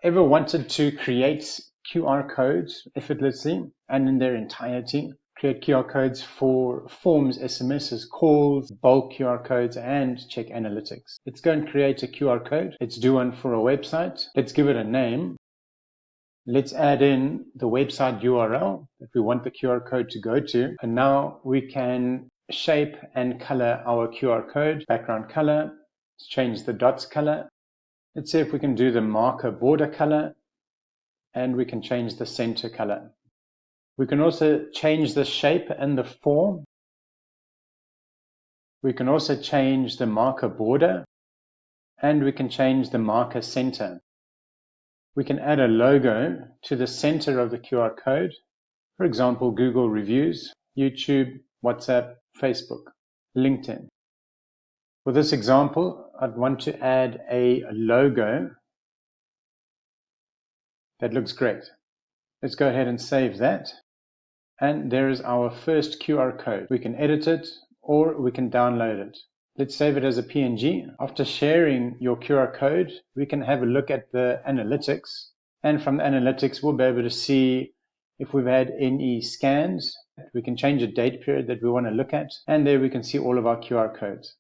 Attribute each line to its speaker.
Speaker 1: ever wanted to create QR codes effortlessly and in their entirety, create QR codes for forms, SMSs, calls, bulk QR codes, and check analytics? Let's go and create a QR code. Let's do one for a website. Let's give it a name. Let's add in the website URL that we want the QR code to go to. And now we can shape and color our QR code. Background color. Let's change the dots color. Let's see if we can do the marker border color. And we can change the center color. We can also change the shape and the form. We can also change the marker border. And we can change the marker center. We can add a logo to the center of the QR code. For example, Google reviews, YouTube, WhatsApp, Facebook, LinkedIn. For this example, I'd want to add a logo that looks great. Let's go ahead and save that. And there is our first QR code. We can edit it or we can download it. Let's save it as a PNG. After sharing your QR code, we can have a look at the analytics. And from the analytics, we'll be able to see if we've had any scans. We can change a date period that we want to look at. And there we can see all of our QR codes.